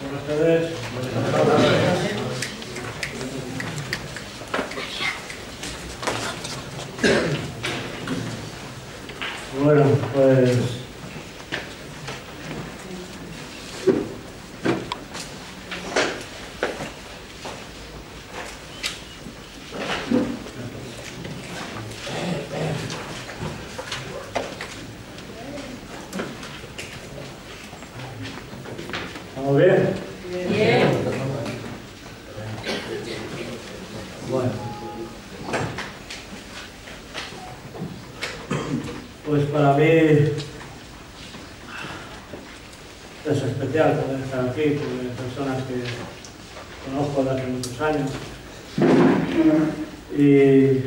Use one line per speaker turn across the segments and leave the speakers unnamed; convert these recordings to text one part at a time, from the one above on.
Buenas tardes. Bueno, pues ¿estamos bien?
Bien.
Bueno, pues para mí es especial poder estar aquí, porque personas que conozco de hace muchos años y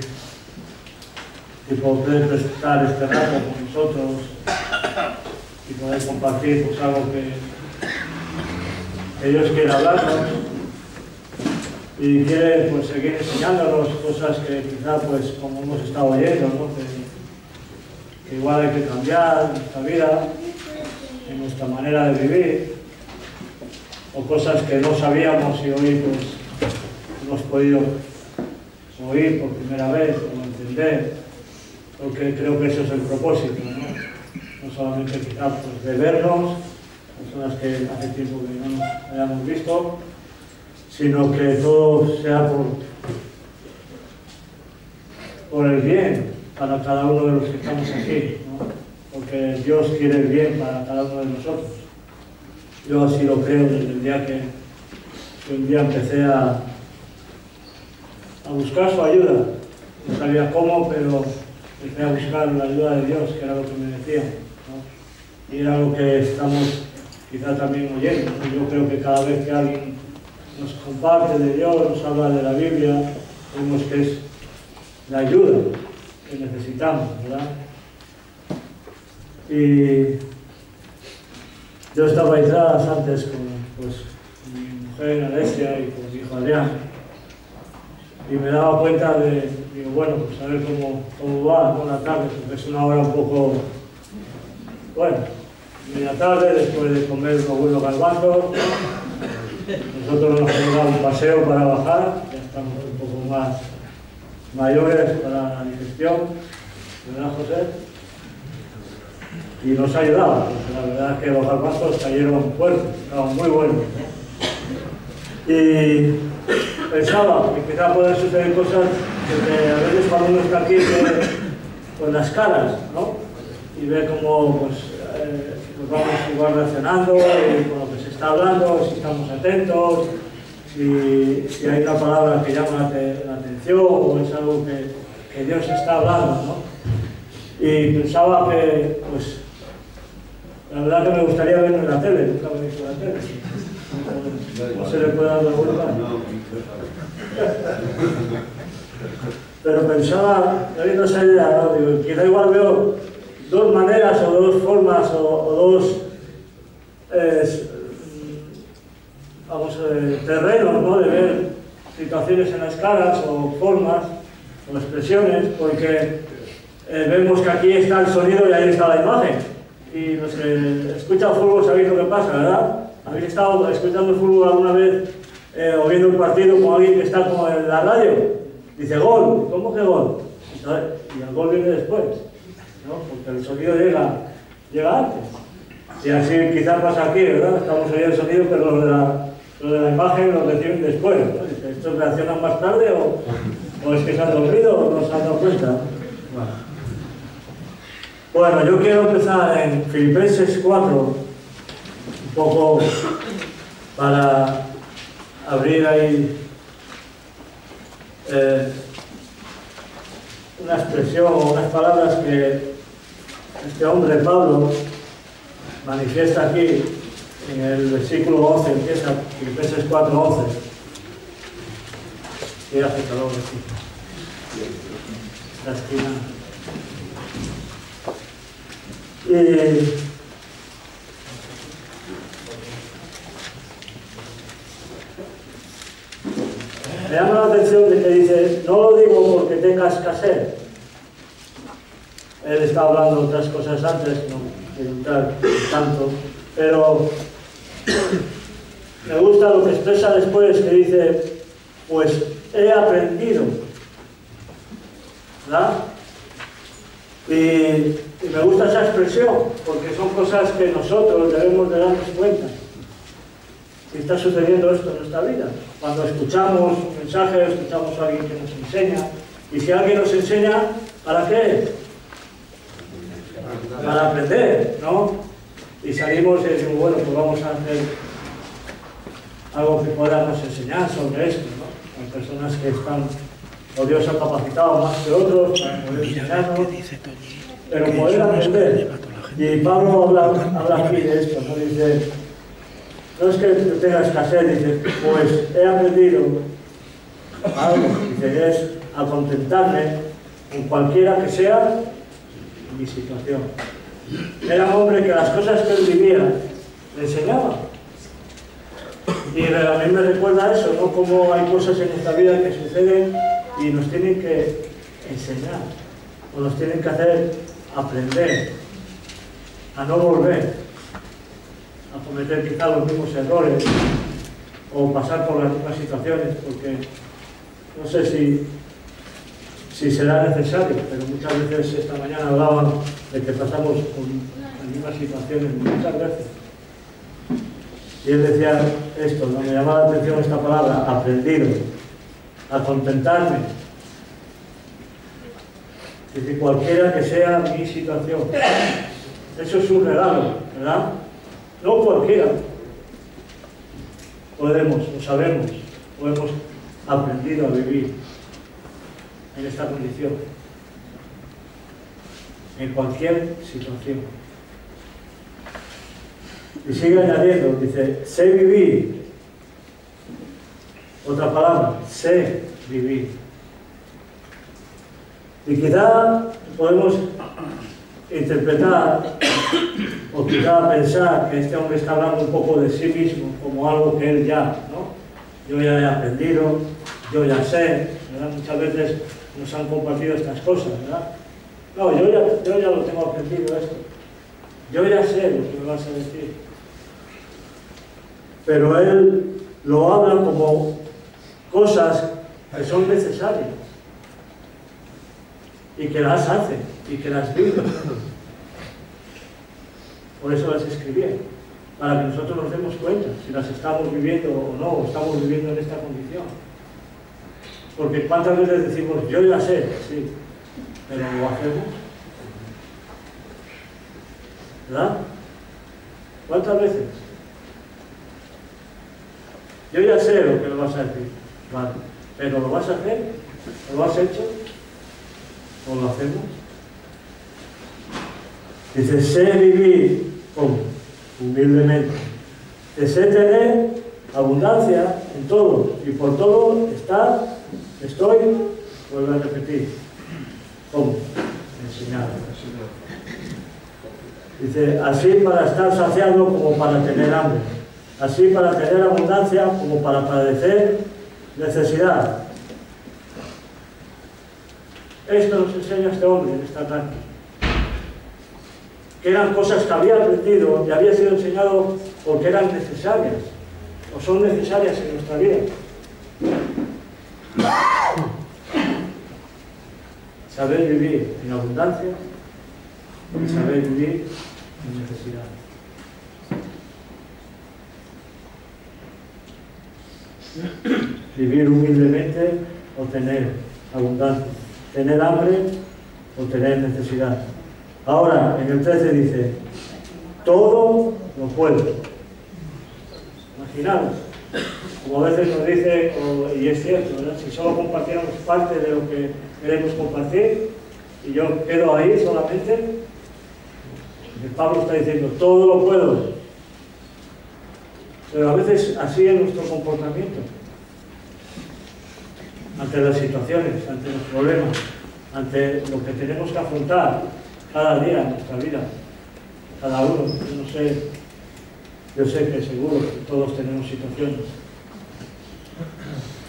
poder estar este rato con nosotros y poder compartir pues algo que Dios quiere hablarnos y quiere pues seguir enseñándonos cosas que quizá pues como hemos estado oyendo, ¿no? que igual hay que cambiar en nuestra vida, en nuestra manera de vivir, o cosas que no sabíamos y hoy pues hemos podido oír por primera vez o entender, porque creo que eso es el propósito, no solamente quizá pues de vernos, personas que hace tiempo que no nos hayamos visto, sino que todo sea por el bien para cada uno de los que estamos aquí, ¿no? Porque Dios quiere el bien para cada uno de nosotros. Yo así lo creo desde el día que un día empecé a buscar su ayuda. No sabía cómo, pero empecé a buscar la ayuda de Dios, que era lo que me decía, ¿no? Y era lo que estamos quizá también oyendo, ¿no? Yo creo que cada vez que alguien nos comparte de Dios, nos habla de la Biblia, vemos que es la ayuda que necesitamos, ¿verdad? Y yo estaba detrás antes con mi mujer Alesia y con mi hijo Adrián, y me daba cuenta digo, bueno, pues a ver cómo va, ¿no? La tarde, porque es una hora un poco, bueno, media tarde, después de comer unos buenos garbanzos. Nosotros nos hemos dado un paseo para bajar, ya estamos un poco más mayores para la digestión, ¿verdad, José? Y nos ha ayudado, porque la verdad es que los garbanzos cayeron fuertes, estaban muy buenos, ¿no? Y pensaba que quizá pueden suceder cosas que a veces cuando uno está aquí ve pues las caras, ¿no? Y ve cómo pues, nos vamos igual reaccionando con lo que se está hablando, si estamos atentos, si hay una palabra que llama la atención o es algo que Dios está hablando, ¿no? Y pensaba que, pues, la verdad que me gustaría verlo en la tele, nunca me he visto en la tele. No se le puede dar la vuelta. Pero pensaba, teniendo esa idea, ¿no? Digo, quizá igual veo dos maneras o dos formas o dos terrenos, ¿no? De ver situaciones en las caras o formas o expresiones, porque vemos que aquí está el sonido y ahí está la imagen. Y los que escuchan fútbol sabéis lo que pasa, ¿verdad? ¿Habéis estado escuchando el fútbol alguna vez o viendo un partido con alguien que está como en la radio? Dice gol, ¿cómo que gol? Y el gol viene después, ¿no? Porque el sonido llega antes. Y así quizás pasa aquí, ¿verdad? Estamos oyendo el sonido, pero los de la imagen lo reciben después, ¿no? Dice, ¿estos reaccionan más tarde o es que se han dormido o no se han dado cuenta? Bueno, yo quiero empezar en Filipenses 4, un poco para abrir ahí una expresión o unas palabras que este hombre, Pablo, manifiesta aquí en el versículo 11, empieza Filipenses 4:11. Y hace calor aquí. La esquina. Y me llama la atención de que dice, no lo digo porque tenga escasez Él está hablando de otras cosas antes, no quiero entrar tanto, pero me gusta lo que expresa después, que dice, pues he aprendido, ¿verdad? Y me gusta esa expresión, porque son cosas que nosotros debemos de darnos cuenta. Si está sucediendo esto en nuestra vida, cuando escuchamos un mensaje, escuchamos a alguien que nos enseña, y si alguien nos enseña, ¿para qué? Para aprender, ¿no? Y salimos y decimos, bueno, pues vamos a hacer algo que podamos enseñar sobre esto, ¿no? Hay personas que están, o Dios ha capacitado más que otros para poder enseñarnos, pero poder aprender. Y Pablo habla aquí de esto, ¿no? Dice, no es que tenga escasez, dice, pues he aprendido algo, dice, es a contentarme en cualquiera que sea mi situación. Era un hombre que las cosas que él vivía le enseñaba. Y a mí me recuerda eso, ¿no? Como hay cosas en nuestra vida que suceden y nos tienen que enseñar, o nos tienen que hacer aprender a no volver a cometer quizá los mismos errores o pasar por las mismas situaciones, porque no sé si será necesario, pero muchas veces esta mañana hablaban de que pasamos por las mismas situaciones muchas veces. Y él decía esto, ¿no? Me llamaba la atención esta palabra, aprendido, a contentarme. Dice, cualquiera que sea mi situación. Eso es un regalo, ¿verdad? No cualquiera. Podemos, o sabemos, o hemos aprendido a vivir en esta condición, en cualquier situación. Y sigue añadiendo, dice, sé vivir. Otra palabra, sé vivir. Y quizá podemos interpretar o quizá pensar que este hombre está hablando un poco de sí mismo como algo que él ya, ¿no? Yo ya he aprendido, yo ya sé, ¿verdad? Muchas veces nos han compartido estas cosas, ¿verdad? No, yo ya lo tengo aprendido esto. Yo ya sé lo que me vas a decir. Pero él lo habla como cosas que son necesarias y que las hace y que las vive. Por eso las escribí, para que nosotros nos demos cuenta si las estamos viviendo o no, o estamos viviendo en esta condición. Porque cuántas veces decimos, yo ya sé, sí, pero lo hacemos, ¿verdad? ¿Cuántas veces? Yo ya sé lo que me vas a decir, vale, pero ¿lo vas a hacer? ¿Lo has hecho? ¿O lo hacemos? Dice, sé vivir como humildemente. Sé tener abundancia en todo y por todo estoy, vuelvo a repetir, ¿cómo? Enseñado. Dice, así para estar saciado como para tener hambre, así para tener abundancia como para padecer necesidad. Esto nos enseña este hombre en esta tarde, que eran cosas que había aprendido y había sido enseñado porque eran necesarias, o son necesarias en nuestra vida. Saber vivir en abundancia y saber vivir en necesidad. Vivir humildemente o tener abundancia. Tener hambre o tener necesidad. Ahora, en el 13 dice, todo lo puedo. Imaginaos, como a veces nos dice, y es cierto, ¿verdad? Si solo compartiéramos parte de lo que queremos compartir, y yo quedo ahí solamente, Pablo está diciendo, todo lo puedo. Pero a veces así es nuestro comportamiento. Ante las situaciones, ante los problemas, ante lo que tenemos que afrontar cada día en nuestra vida, cada uno. Yo sé que seguro que todos tenemos situaciones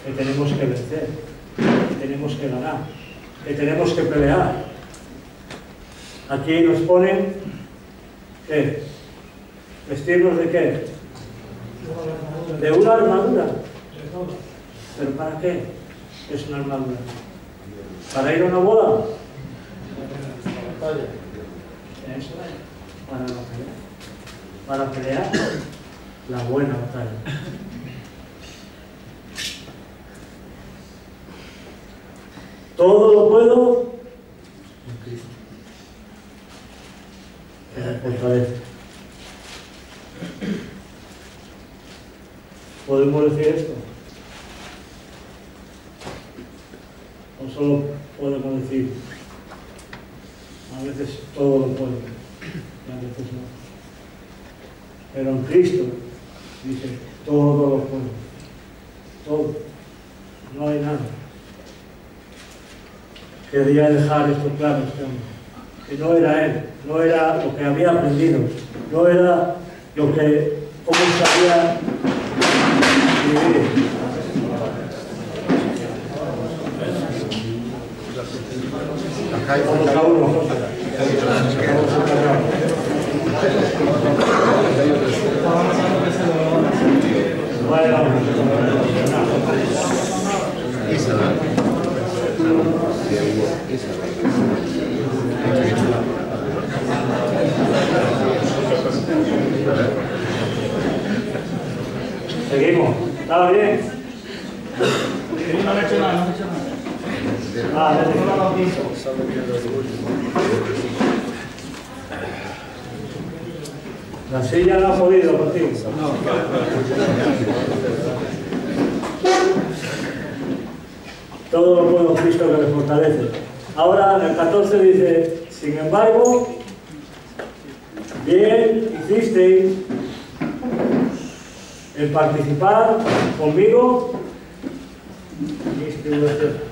que tenemos que vencer, que tenemos que ganar, que tenemos que pelear. Aquí nos ponen, ¿qué? ¿Vestirnos de qué? De una armadura. ¿Pero para qué es una armadura? ¿Para ir a una boda? Eso es. Para la pelea. Para pelear la buena batalla. Todo lo puedo en Cristo, que me fortalece. ¿Podemos decir esto? ¿O solo podemos decir a veces todo lo puedo y a veces no? Pero en Cristo dice todo lo puedo, todo, no hay nada. Quería dejar esto claro este hombre, que no era él, no era lo que había aprendido, no era lo que, cómo sabía vivir. Vamos a uno, José. Seguimos. ¿Estaba bien?
No le he hecho nada,
La silla no ha podido contigo. Todo lo puedo en Cristo que me fortalece. Ahora en el 14 dice, sin embargo, bien hicisteis en participar conmigo en mis tribulaciones.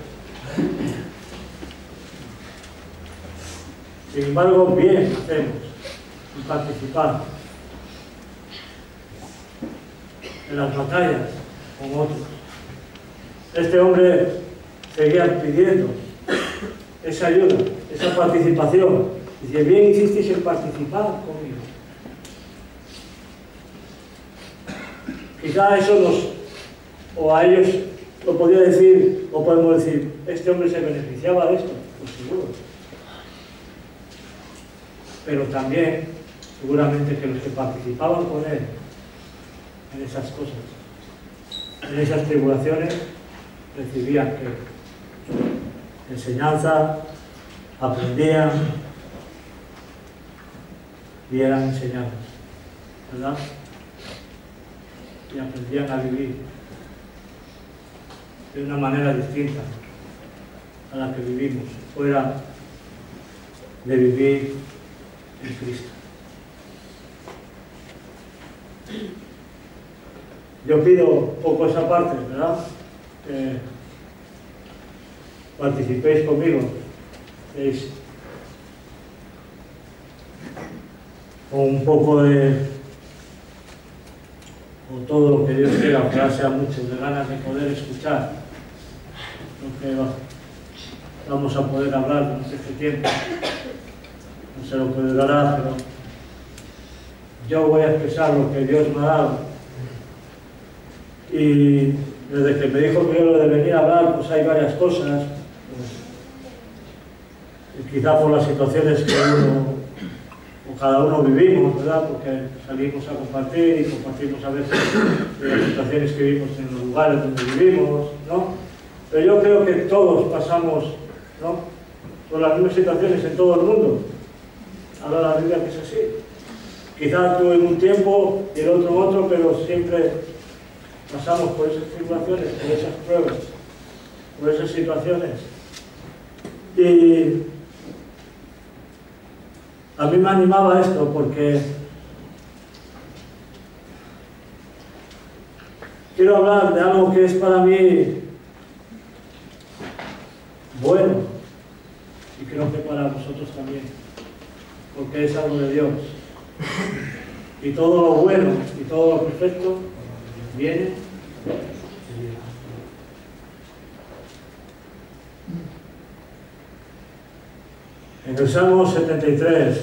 Sin embargo, bien hacemos en participar en las batallas con otros. Este hombre seguía pidiendo esa ayuda, esa participación. Dice, bien hicisteis en participar conmigo. Quizá eso o a ellos lo podía decir, o podemos decir, este hombre se beneficiaba de esto, pues seguro. Pero también, seguramente que los que participaban con él en esas cosas, en esas tribulaciones, recibían que enseñanza, aprendían y eran enseñados, ¿verdad? Y aprendían a vivir de una manera distinta a la que vivimos, fuera de vivir en Cristo. Yo pido un poco esa parte, ¿verdad? Que participéis conmigo, con un poco o todo lo que Dios quiera, ojalá sea mucho, de ganas de poder escuchar lo que vamos a poder hablar durante este tiempo. No sé lo que durará, pero yo voy a expresar lo que Dios me ha dado. Y desde que me dijo que yo lo de venir a hablar, pues hay varias cosas, pues, quizá por las situaciones que uno o cada uno vivimos, ¿verdad? Porque salimos a compartir y compartimos a veces las situaciones que vivimos en los lugares donde vivimos, ¿no? Pero yo creo que todos pasamos, ¿no?, por las mismas situaciones en todo el mundo. Habla la Biblia que es así. Quizás tú en un tiempo y el otro en otro, pero siempre pasamos por esas tribulaciones, por esas pruebas, por esas situaciones. Y a mí me animaba esto porque quiero hablar de algo que es para mí bueno y creo que para vosotros también, porque es algo de Dios. Y todo lo bueno y todo lo perfecto viene de Dios. En el Salmo 73.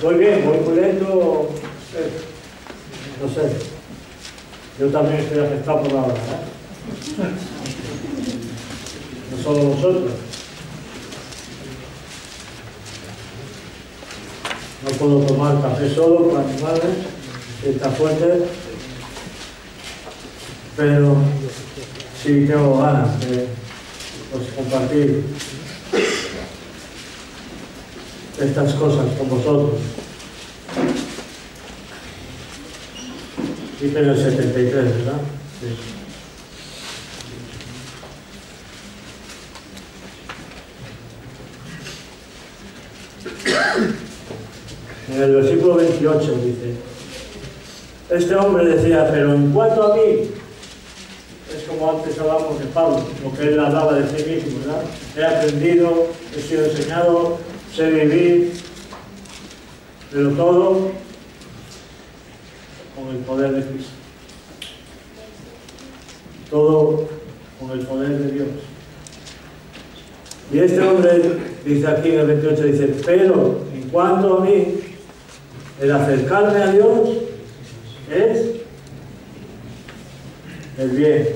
Voy bien, voy muy lento. No sé. Yo también estoy afectado por la hora, no solo vosotros. No puedo tomar café solo para mi madre, que está fuerte, pero sí tengo ganas de compartir estas cosas con vosotros. Dice en el 73, ¿verdad? Sí. En el versículo 28 dice: este hombre decía, pero en cuanto a mí, es como antes hablábamos de Pablo, lo que él hablaba de sí mismo, ¿verdad? He aprendido, he sido enseñado, sé vivir, pero todo con el poder de Cristo. Todo con el poder de Dios. Y este hombre dice aquí en el 28, dice, pero en cuanto a mí, el acercarme a Dios es el bien.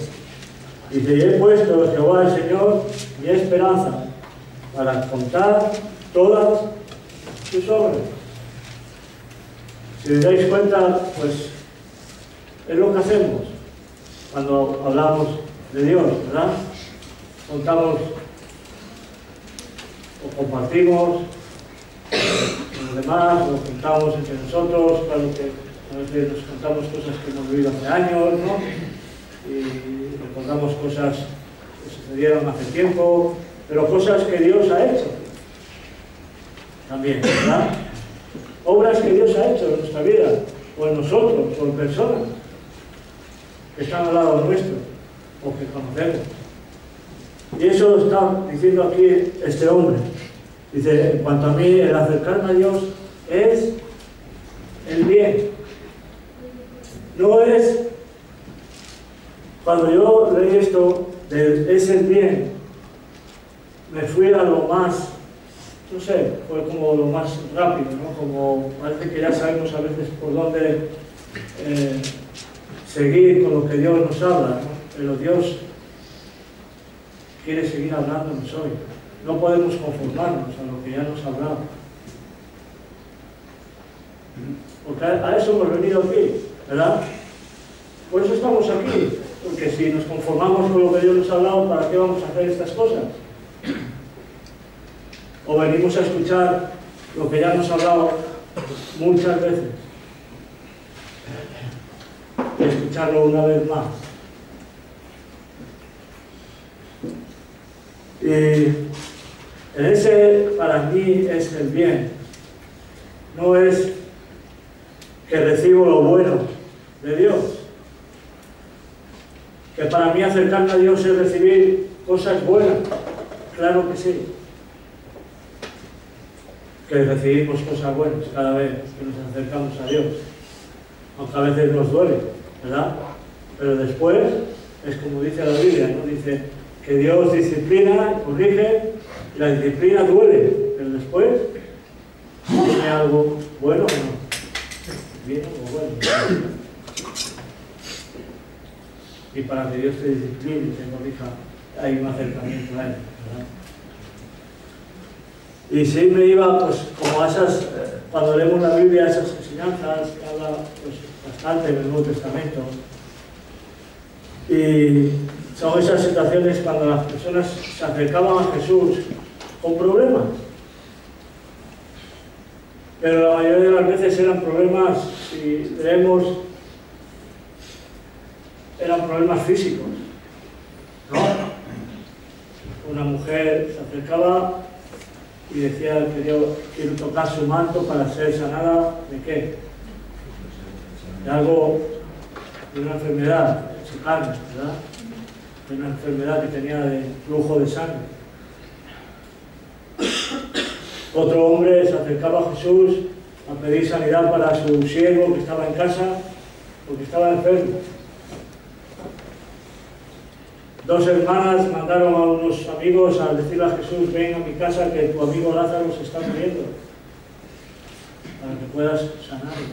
Dice, y he puesto en Jehová el Señor mi esperanza para contar todas sus obras. Si os dais cuenta, pues es lo que hacemos cuando hablamos de Dios, ¿verdad? Contamos o compartimos con los demás, o contamos entre nosotros, claro que a veces nos contamos cosas que hemos vivido hace años, ¿no? Y recordamos cosas que sucedieron hace tiempo, pero cosas que Dios ha hecho también, ¿verdad? Obras que Dios ha hecho en nuestra vida, o en nosotros, o en personas que están al lado nuestro, o que conocemos. Y eso lo está diciendo aquí este hombre. Dice, en cuanto a mí, el acercarme a Dios es el bien. No es, cuando yo leí esto, es el bien, me fui a lo más, no sé, fue como lo más rápido, ¿no? Como parece que ya sabemos a veces por dónde seguir con lo que Dios nos habla, ¿no? Pero Dios quiere seguir hablándonos hoy. No podemos conformarnos a lo que ya nos ha hablado. Porque a eso hemos venido aquí, ¿verdad? Por eso estamos aquí. Porque si nos conformamos con lo que Dios nos ha hablado, ¿para qué vamos a hacer estas cosas? O venimos a escuchar lo que ya nos ha hablado muchas veces. Y escucharlo una vez más. Y en ese, para mí, es el bien. No es que recibo lo bueno de Dios. Que para mí acercarme a Dios es recibir cosas buenas. Claro que sí. Que recibimos cosas buenas cada vez que nos acercamos a Dios. Aunque a veces nos duele, ¿verdad? Pero después, es como dice la Biblia, ¿no? Dice que Dios disciplina, corrige, y la disciplina duele, pero después tiene algo bueno o no. Bien o bueno. Y para que Dios te discipline y te corrija, hay un acercamiento a Él, ¿verdad? Y sí me iba, pues, como a esas, cuando leemos la Biblia, esas enseñanzas que habla pues, bastante del Nuevo Testamento. Y son esas situaciones cuando las personas se acercaban a Jesús con problemas. Pero la mayoría de las veces eran problemas, si leemos, eran problemas físicos, ¿no? Una mujer se acercaba y decía que yo quiero tocar su manto para ser sanada, ¿de qué? De algo, de una enfermedad, de su carne, ¿verdad? De una enfermedad que tenía de flujo de sangre. Otro hombre se acercaba a Jesús a pedir sanidad para su siervo que estaba en casa porque estaba enfermo. 2 hermanas mandaron a unos amigos a decirle a Jesús: ven a mi casa que tu amigo Lázaro se está muriendo, para que puedas sanarlo.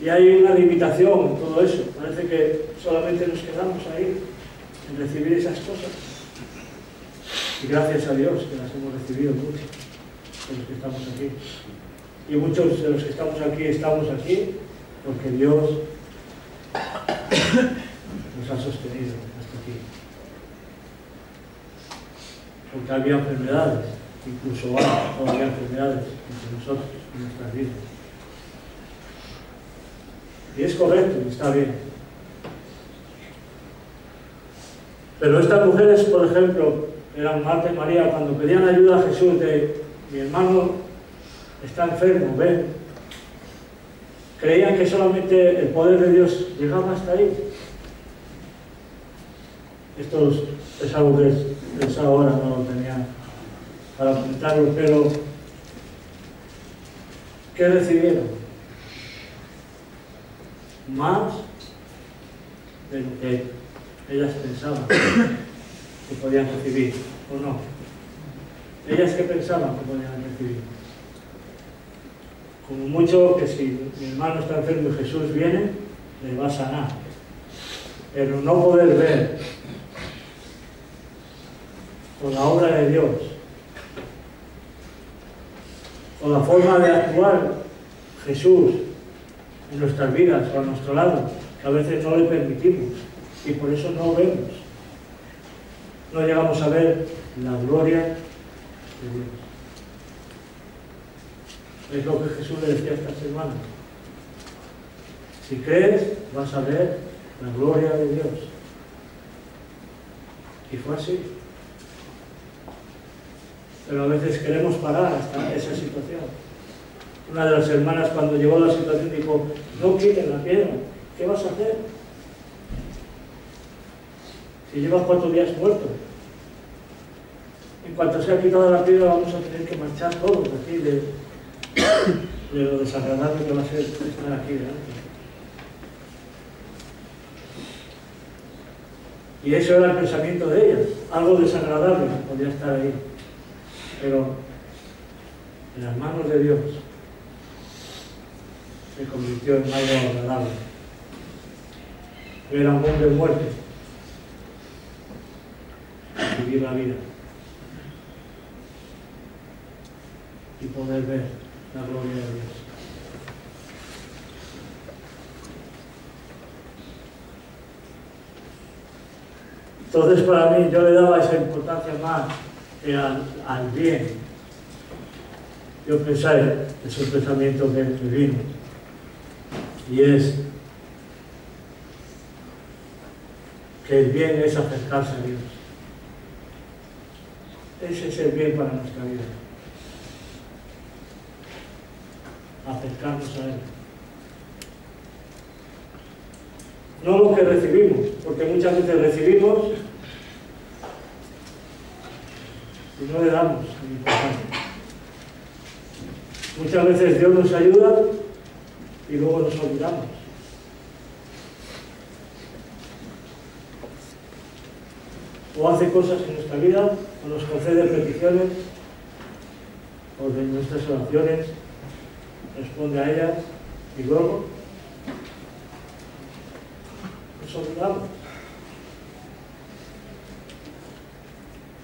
Y hay una limitación en todo eso. Parece que solamente nos quedamos ahí, en recibir esas cosas. Y gracias a Dios que las hemos recibido muchos de los que estamos aquí. Y muchos de los que estamos aquí porque Dios nos ha sostenido hasta aquí. Porque había enfermedades, incluso hay todavía enfermedades entre nosotros, en nuestras vidas. Y es correcto, y está bien. Pero estas mujeres, por ejemplo, eran Marta y María, cuando pedían ayuda a Jesús de: mi hermano está enfermo, ven. Creían que solamente el poder de Dios llegaba hasta ahí. Esto es algo que pensaba ahora, no lo tenía para comentarlo, pero ¿qué recibieron? Más de lo que ellas pensaban que podían recibir, ¿o no? Ellas que pensaban que podían recibir. Como mucho que si mi hermano está enfermo y Jesús viene, le va a sanar. Pero no poder ver con la obra de Dios, con la forma de actuar Jesús en nuestras vidas o a nuestro lado, que a veces no le permitimos y por eso no vemos. No llegamos a ver la gloria de Dios. Es lo que Jesús le decía a estas hermanas: si crees, vas a ver la gloria de Dios. Y fue así. Pero a veces queremos parar hasta esa situación. Una de las hermanas, cuando llegó la situación, dijo: no quiten la piedra, ¿qué vas a hacer? Si llevas 4 días muerto. En cuanto sea quitada la piedra, vamos a tener que marchar todos aquí de lo desagradable que va a ser estar aquí delante. Y eso era el pensamiento de ellas, algo desagradable podía estar ahí, pero en las manos de Dios se convirtió en algo agradable. Ver a un hombre muerto y vivir la vida y poder ver la gloria de Dios. Entonces, para mí, yo le daba esa importancia más que al bien. Yo pensé, es un pensamiento que me vino, y es que el bien es acercarse a Dios. Ese es el bien para nuestra vida. Acercarnos a Él. No lo que recibimos, porque muchas veces recibimos y no le damos importancia. Muchas veces Dios nos ayuda y luego nos olvidamos. O hace cosas en nuestra vida, o nos concede peticiones, o de nuestras oraciones, responde a ellas y luego nos olvidamos.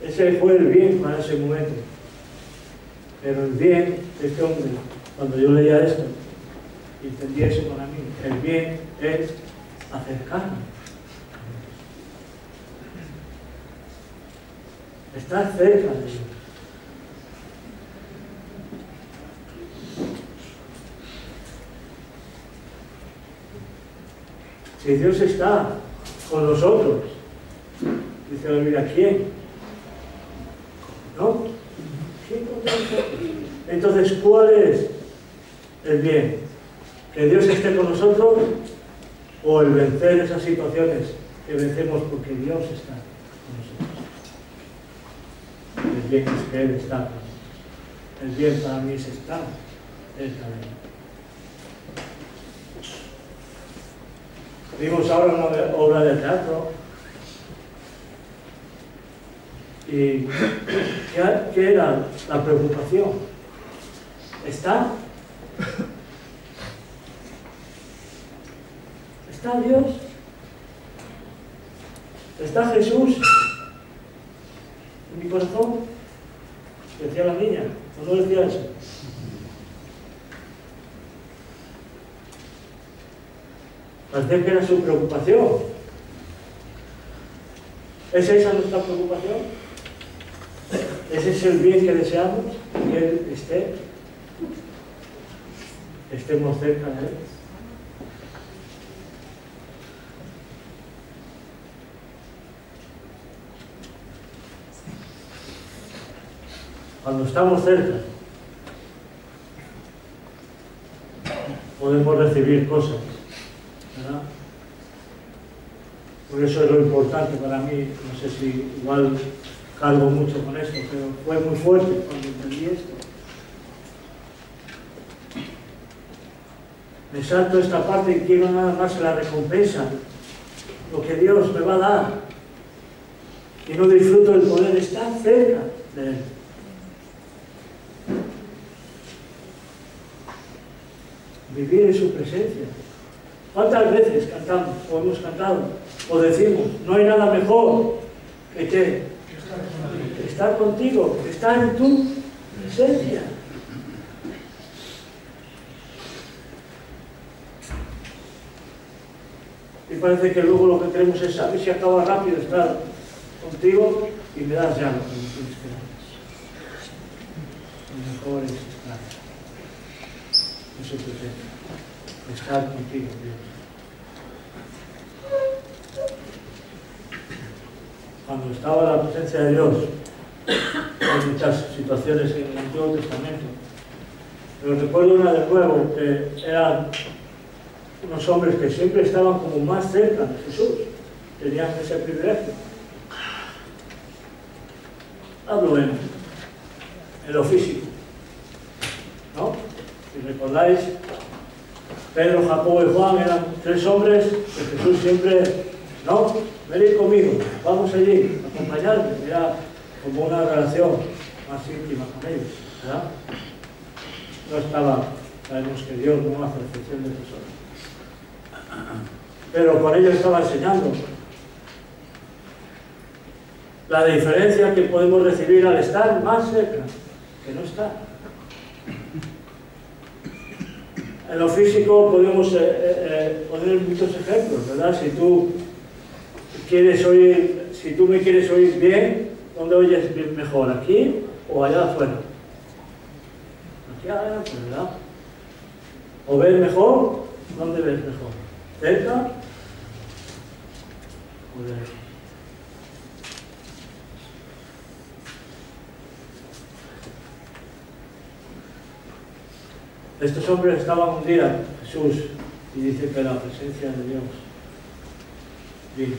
Ese fue el bien para ese momento. Pero el bien de este hombre, cuando yo leía esto, entendí eso para mí. El bien es acercarme. Estar cerca de Dios. Si Dios está con nosotros, dice la Biblia, ¿quién? ¿No? ¿Quién contra nosotros? Entonces, ¿cuál es el bien? ¿Que Dios esté con nosotros o el vencer esas situaciones que vencemos porque Dios está con nosotros? El bien es que Él está con nosotros. El bien para mí es estar cerca de Él. Vimos ahora una obra de teatro ¿Y qué era la preocupación? ¿Está? ¿Está Dios? ¿Está Jesús en mi corazón? Decía la niña, ¿o no decía eso? Parecía que era su preocupación. ¿Es esa nuestra preocupación? ¿Ese es el bien que deseamos? Que Él estemos cerca de Él. Cuando estamos cerca, podemos recibir cosas, ¿verdad? Por eso es lo importante para mí. No sé si igual cargo mucho con esto, pero fue muy fuerte cuando entendí esto. Me salto esta parte y quiero nada más la recompensa, lo que Dios me va a dar, y no disfruto del poder estar cerca de Él. Vivir en su presencia. ¿Cuántas veces cantamos, o hemos cantado, o decimos, no hay nada mejor que estar contigo, estar en tu presencia? Y parece que luego lo que queremos es saber si acaba rápido estar contigo y me das ya lo que me tienes que dar. Lo mejor es estar en su presencia, estar contigo, Dios. Cuando estaba en la presencia de Dios, hay muchas situaciones en el Antiguo Testamento, pero recuerdo una de nuevo que eran unos hombres que siempre estaban como más cerca de Jesús, tenían ese privilegio. Hablo en lo físico, ¿no? Si recordáis, Pedro, Jacobo y Juan eran tres hombres que Jesús siempre, no, venid conmigo, vamos allí, acompañarme, era como una relación más íntima con ellos, ¿verdad? No estaba, sabemos que Dios no hace excepción de personas, pero con ellos estaba enseñando la diferencia que podemos recibir al estar más cerca que no estar. En lo físico podemos poner muchos ejemplos, ¿verdad? Si tú me quieres oír bien, ¿dónde oyes bien mejor? ¿Aquí o allá afuera? Aquí adelante, ¿verdad? ¿O ver mejor? ¿Dónde ves mejor? ¿Cerca o lejos? Estos hombres estaban un día, Jesús, y dice que la presencia de Dios vino.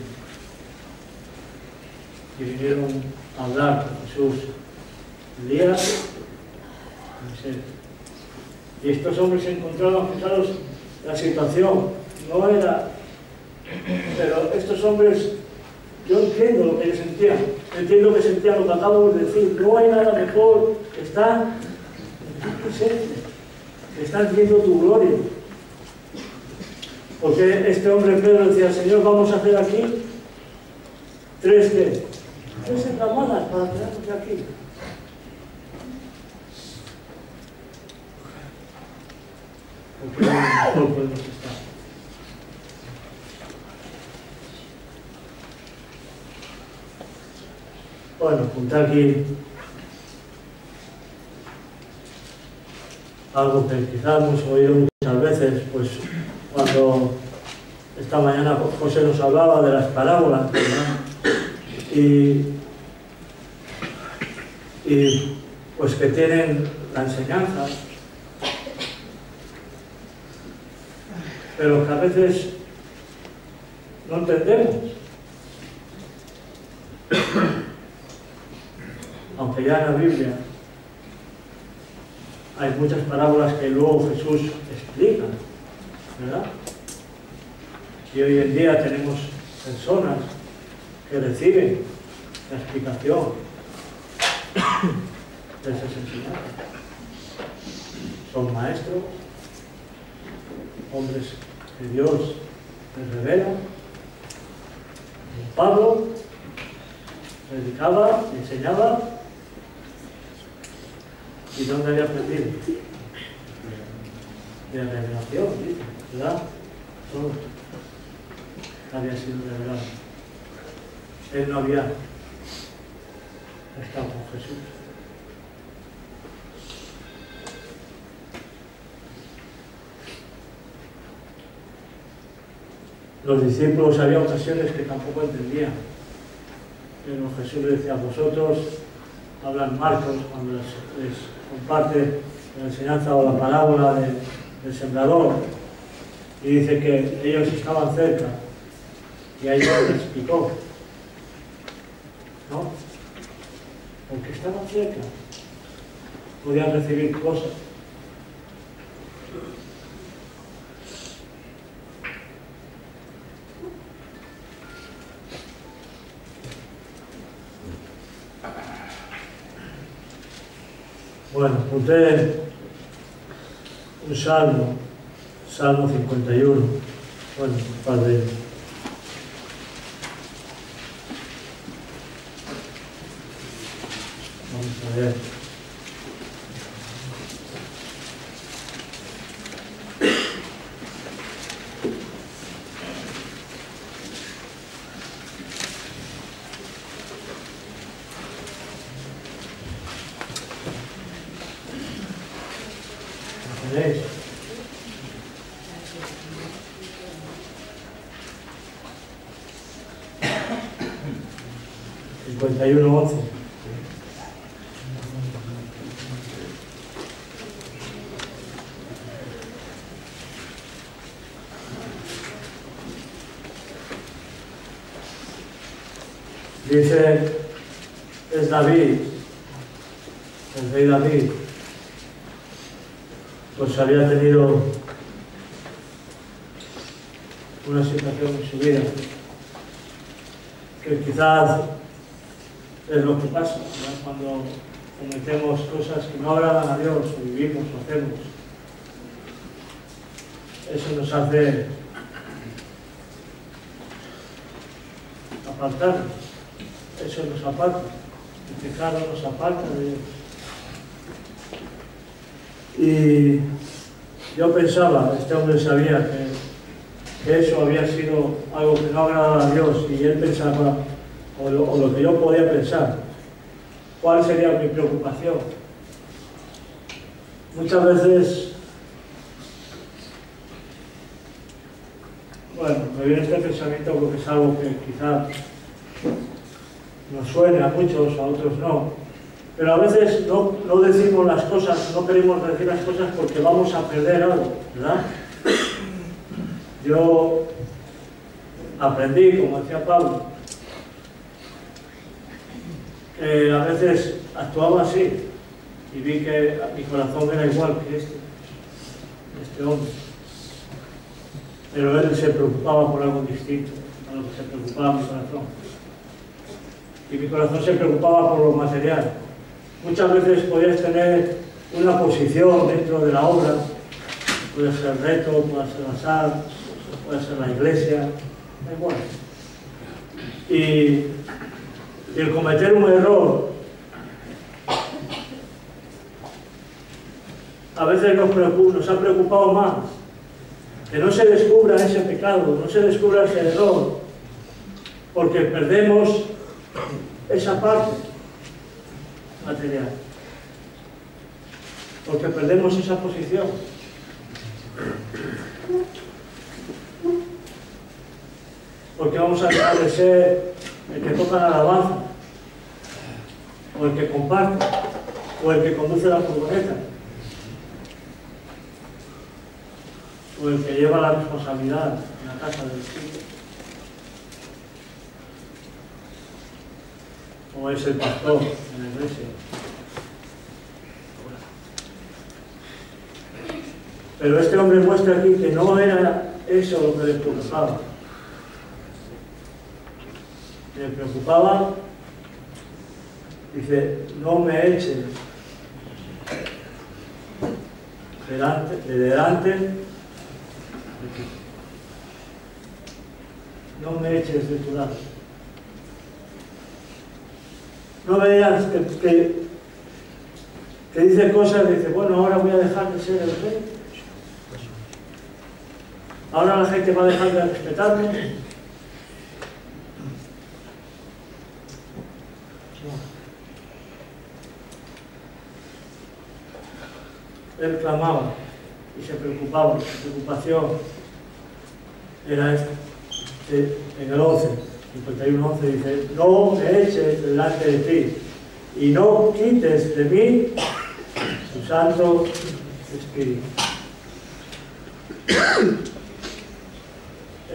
Y vinieron a hablar con Jesús el día de Moisés. Y estos hombres se encontraban, fijaros, la situación no era... Pero estos hombres, yo entiendo lo que ellos sentían. Entiendo que sentían lo que acabo de decir. No hay nada mejor que estar en tu presencia. Estás viendo tu gloria. Porque este hombre Pedro decía, Señor, vamos a hacer aquí tres enramadas para quedarnos aquí. Porque no podemos estar. Bueno, apuntar aquí algo que quizás hemos oído muchas veces, pues cuando esta mañana José nos hablaba de las parábolas, ¿no? y pues que tienen la enseñanza, pero que a veces no entendemos, aunque ya en la Biblia hay muchas parábolas que luego Jesús explica, ¿verdad? Y hoy en día tenemos personas que reciben la explicación de esas enseñanzas. Son maestros, hombres que Dios les revela. Pablo predicaba, enseñaba. ¿Y dónde había aprendido? De la revelación, ¿verdad? Todo había sido revelado. Él no había estado con Jesús. Los discípulos había ocasiones que tampoco entendían, pero Jesús les decía: vosotros, hablan Marcos cuando les comparte la enseñanza o la parábola del sembrador, y dice que ellos estaban cerca y a ellos les explicó, ¿no? Porque estaban cerca, podían recibir cosas. Bueno, apunté un salmo, Salmo 51, bueno, un par de ellos. Vamos a ver. ¿Veis? (51:11). Dice, es David, el rey David, pues había tenido una situación en su vida que quizás es lo que pasa, ¿no? Cuando cometemos cosas que no agradan a Dios, o vivimos o hacemos. Eso nos hace apartarnos, eso nos aparta, el pecado nos aparta de Dios. Y yo pensaba, este hombre sabía que eso había sido algo que no agradaba a Dios, y él pensaba, o lo que yo podía pensar, ¿cuál sería mi preocupación? Muchas veces, bueno, me viene este pensamiento porque es algo que quizás nos suene a muchos, a otros no. Pero a veces no decimos las cosas, no queremos decir las cosas porque vamos a perder algo, ¿verdad? Yo aprendí, como decía Pablo, que a veces actuaba así y vi que mi corazón era igual que este hombre. Pero él se preocupaba por algo distinto a lo que se preocupaba mi corazón. Y mi corazón se preocupaba por lo material. Muchas veces podías tener una posición dentro de la obra, puede ser reto, puede ser la sal, puede ser la iglesia, da igual. Y el cometer un error a veces nos ha preocupado más que no se descubra ese pecado, no se descubra ese error, porque perdemos esa parte material, porque perdemos esa posición. Porque vamos a dejar de ser el que toca la alabanza, o el que comparte, o el que conduce la furgoneta, o el que lleva la responsabilidad en la casa del chico, o es el pastor en la iglesia. Pero este hombre muestra aquí que no era eso lo que le preocupaba. Le preocupaba Dice, no me eches delante de ti. No me eches de tu lado. No me digas que dice cosas, dice, bueno, ahora voy a dejar de ser el rey. Ahora la gente va a dejar de respetarme. Él clamaba y se preocupaba. Su preocupación era esta. En el 11, 51:11 dice, no me eches delante de ti y no quites de mí tu Santo Espíritu.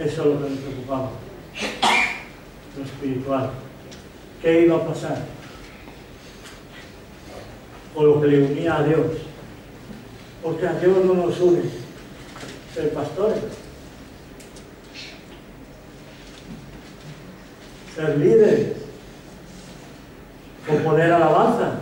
Eso es lo que me preocupaba, lo espiritual. ¿Qué iba a pasar con lo que le unía a Dios? Porque a Dios no nos une ser pastores, ser líderes, componer alabanza.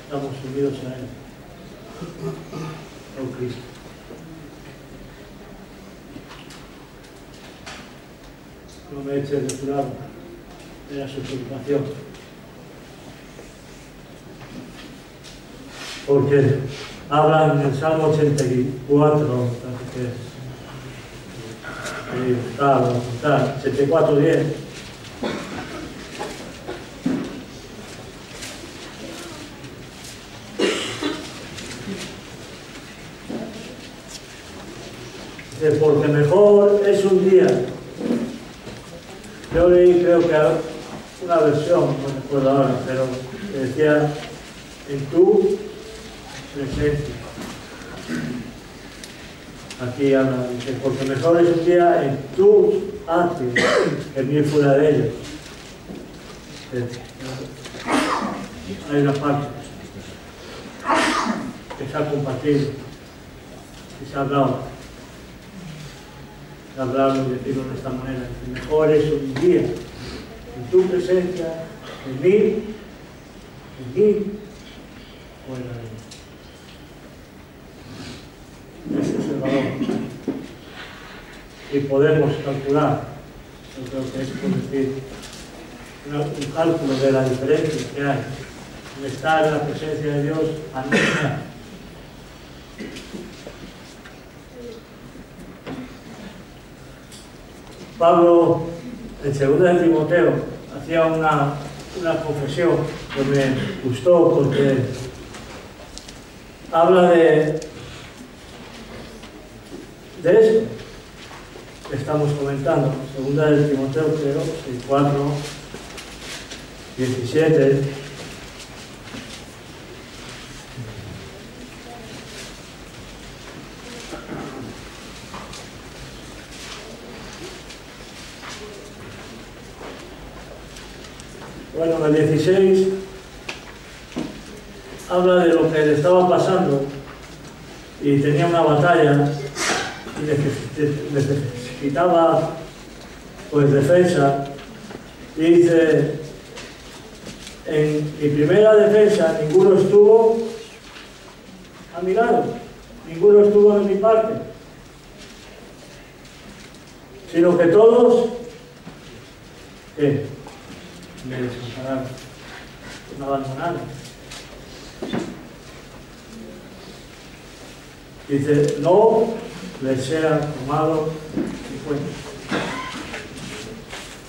Estamos unidos a Él, con Cristo. No me eches de tu lado, era su preocupación. Porque habla en el Salmo 84, está 74:10. Dice, porque mejor es un día. Yo leí, creo que una versión, no recuerdo ahora, pero que decía, en tu presencia. Aquí habla, dice, porque mejor es un día en tus atrios que mil fuera de ellos. Hay una parte que se ha compartido, que se ha hablado. Hablarlo y decirlo de esta manera, que mejor es un día en tu presencia, en mí, fuera de mí. Ese es el valor. Y podemos calcular, yo creo que es por decir, un cálculo de la diferencia que hay en estar en la presencia de Dios a no estar. Pablo, en 2 de Timoteo, hacía una confesión que me gustó porque habla de esto que estamos comentando. 2 de Timoteo, creo, 4:17. Bueno, en el 16 habla de lo que le estaba pasando y tenía una batalla y necesitaba pues defensa. Y dice, en mi primera defensa ninguno estuvo a mi lado, ninguno estuvo de mi parte, sino que todos me desampararon, me abandonaron. Dice, no les sea tomado en cuenta.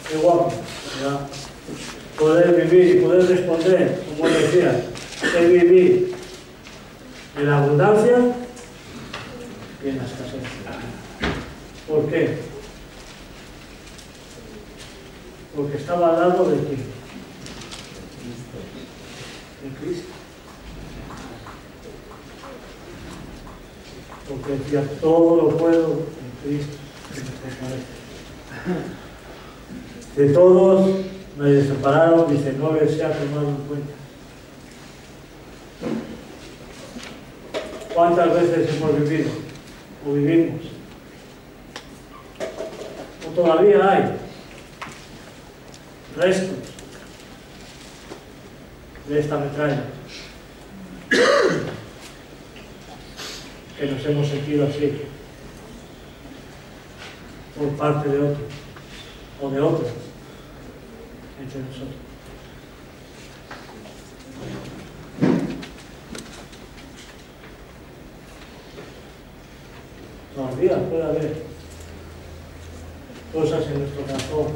Qué guapo, ¿verdad? Poder vivir y poder responder, como decía, es vivir en la abundancia y en la escasez. ¿Por qué? Porque estaba al lado de quién? De Cristo. Porque decía, todo lo puedo en Cristo que me fortalece. De todos me desampararon, dice, no les sea tomado en cuenta. ¿Cuántas veces hemos vivido o vivimos? ¿O todavía hay restos de esta metralla? Que nos hemos sentido así por parte de otros o de otras entre nosotros. Todavía puede haber cosas en nuestro corazón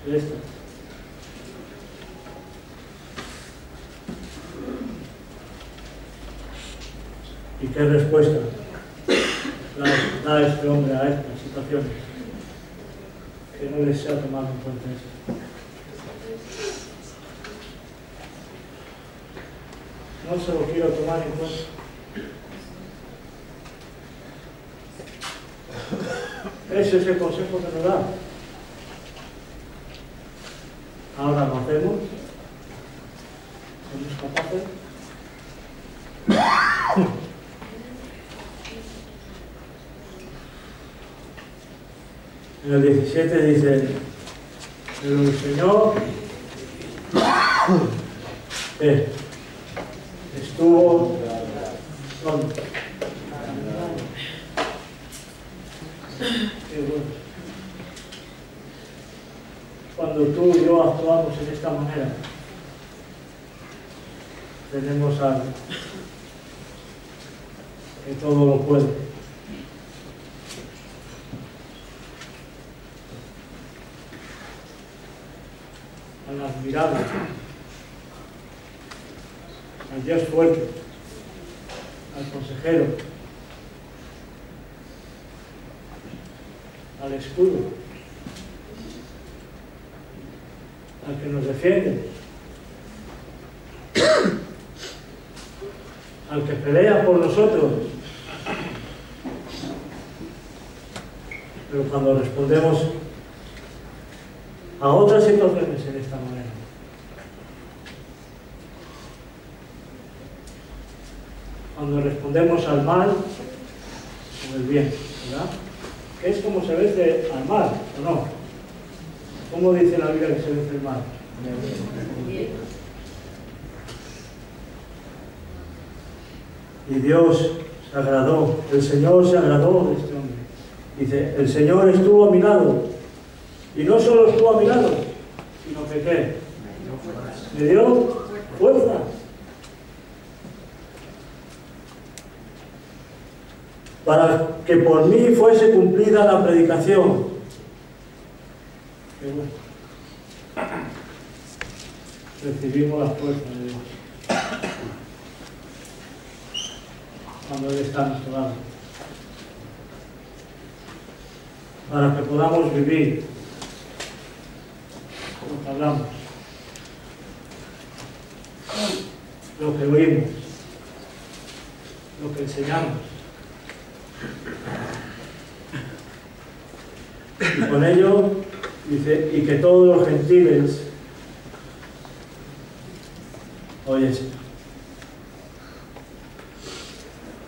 de estas. ¿Y qué respuesta da este hombre a estas situaciones? Que no desea tomar en cuenta esto. No se lo quiero tomar en cuenta. Ese es el consejo que nos da. Ahora lo hacemos. ¿Somos capaces? En el 17 dice, pero el Señor estuvo con... Qué bueno. Cuando tú y yo actuamos en esta manera, tenemos algo que todo lo puede. Al admirable, al Dios fuerte, al consejero, al escudo, al que nos defiende, al que pelea por nosotros. Pero cuando respondemos a otras situaciones en esta manera, cuando respondemos al mal con el bien, ¿verdad? Que es como se vence al mal, ¿o no? ¿Cómo dice la Biblia que se vence el mal? Y Dios se agradó, el Señor se agradó de este hombre. Dice, el Señor estuvo a mi lado. Y no solo estuvo a mi lado, sino que ¿qué? Me dio fuerza. Para que por mí fuese cumplida la predicación. Qué bueno. Recibimos la fuerza de Dios cuando Él está a nuestro lado. Para que podamos vivir lo que hablamos, lo que oímos, lo que enseñamos. Y con ello dice, y que todos los gentiles oyesen.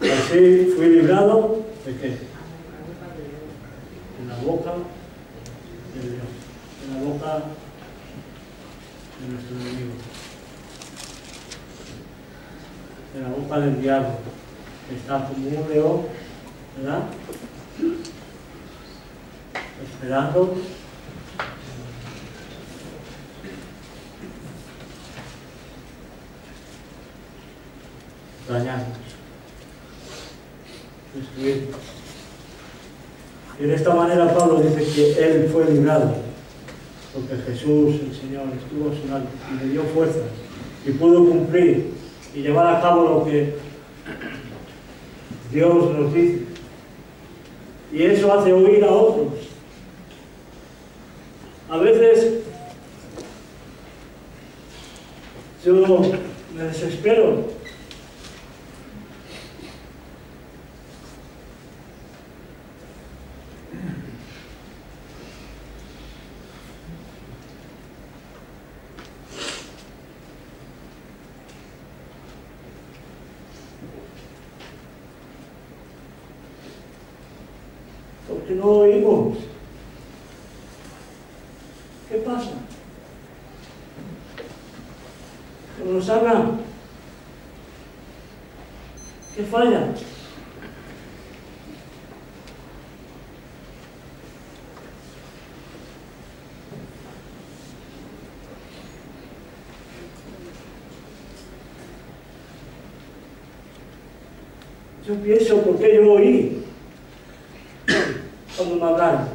Así fui librado de qué? En la boca de Dios, en la boca de nuestro enemigo, en la boca del diablo, que está como un león, ¿verdad? Esperando dañarnos, destruirnos. Y de esta manera Pablo dice que él fue librado, porque Jesús, el Señor, estuvo a su lado y le dio fuerzas y pudo cumplir y llevar a cabo lo que Dios nos dice. Y eso hace oír a otros. A veces yo me desespero porque no oímos. ¿Qué pasa? ¿No nos habla? ¿Qué falla? Yo pienso, ¿por qué yo oí cuando me hablaron?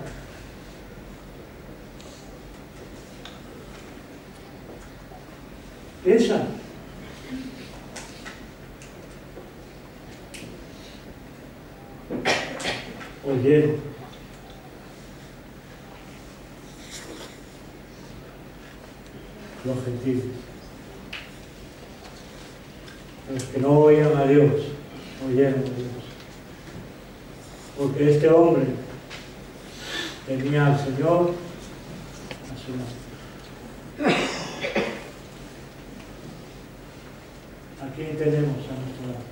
Piensa. Oyeron. Los gentiles. Los que no oían a Dios, oyeron a Dios. Porque este hombre tenía al Señor a su lado. Aquí tenemos a nuestro lado.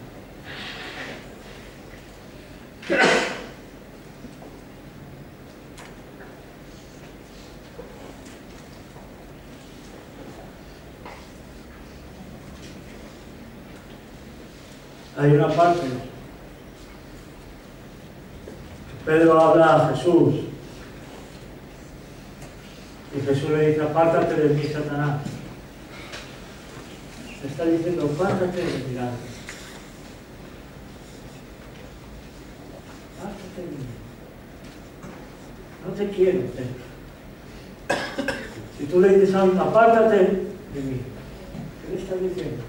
Hay una parte que Pedro habla a Jesús y Jesús le dice: apártate de mí, Satanás. Le está diciendo: apártate de mi lado. Apártate de mí. No te quiero, Pedro. Si tú le dices a alguien: apártate de mí, ¿qué le estás diciendo?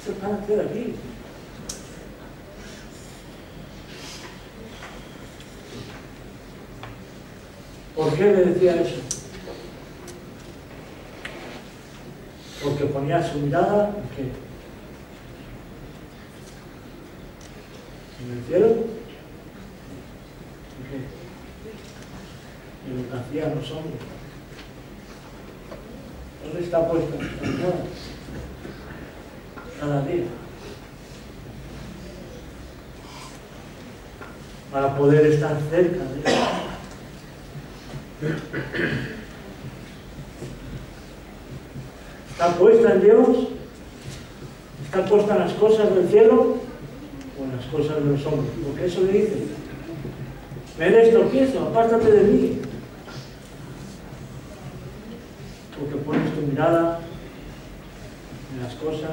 Sepárate de aquí. ¿Por qué le decía eso? Porque ponía su mirada ¿en qué? ¿En el cielo? ¿En qué? En lo que hacían los hombres. ¿Dónde está puesta nuestra mirada? Cada día. Para poder estar cerca de Él. ¿Está puesta en Dios? ¿Está puesta en las cosas del cielo o en las cosas de los hombres? Porque eso le dice: me eres tropiezo, apártate de mí. Porque pones tu mirada en las cosas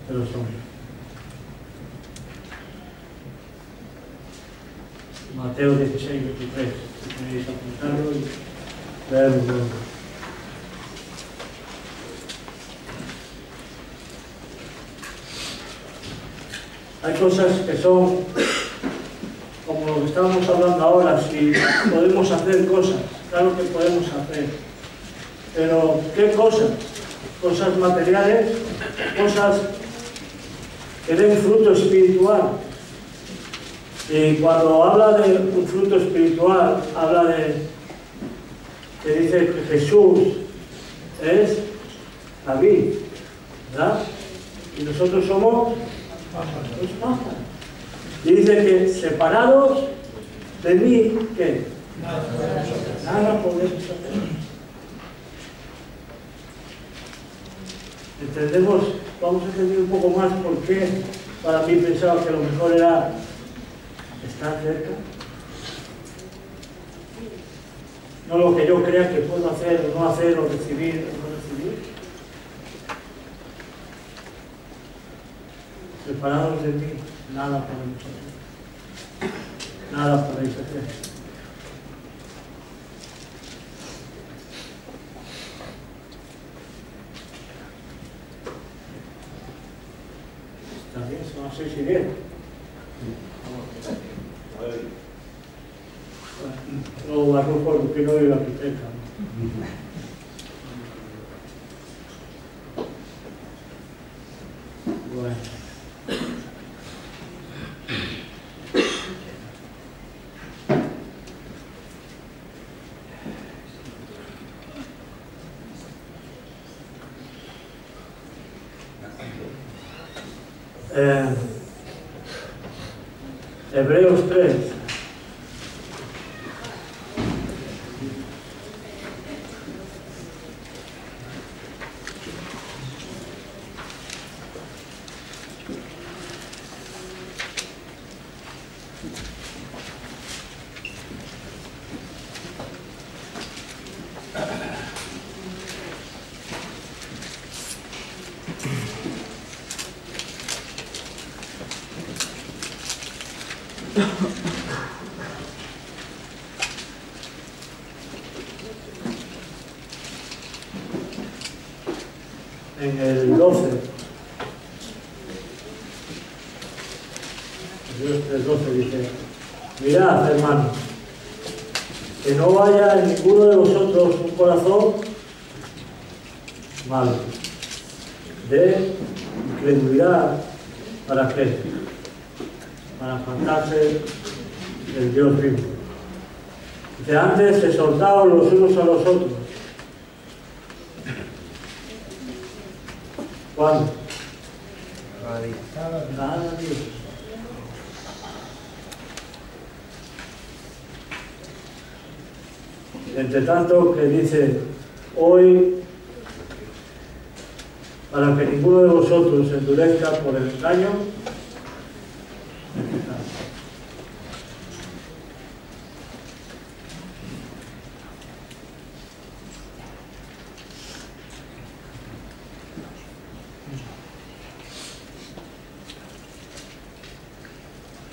de los hombres. Mateo 16, 23. Si queréis apuntarlo y leerlo luego. Hay cosas que son como lo que estábamos hablando ahora. Si podemos hacer cosas, claro que podemos hacer, pero ¿qué cosas? Cosas materiales, cosas que den fruto espiritual. Y cuando habla de un fruto espiritual, habla de que dice que Jesús es la vid, ¿verdad? Y nosotros somos los pájaros. Y dice que separados de mí, ¿qué? Nada podemos hacer. Entendemos, vamos a entender un poco más por qué para mí pensaba que lo mejor era estar cerca. No lo que yo crea que puedo hacer o no hacer, o recibir o no recibir. Separados de mí, nada podemos hacer. Nada podéis hacer. Está bien, son las 6:10. No, la ropa porque no hay la arquitecta. Bueno. Hebreos 3. En el 12, Dios 3:12 dice: mirad, hermanos, que no haya en ninguno de vosotros un corazón malo, de incredulidad. ¿Para qué? Para apartarse del Dios vivo. Dice: antes exhortaos los unos a los otros. ¿Cuándo? Cada día. Entre tanto, que dice hoy, para que ninguno de vosotros se endurezca por el engaño del pecado.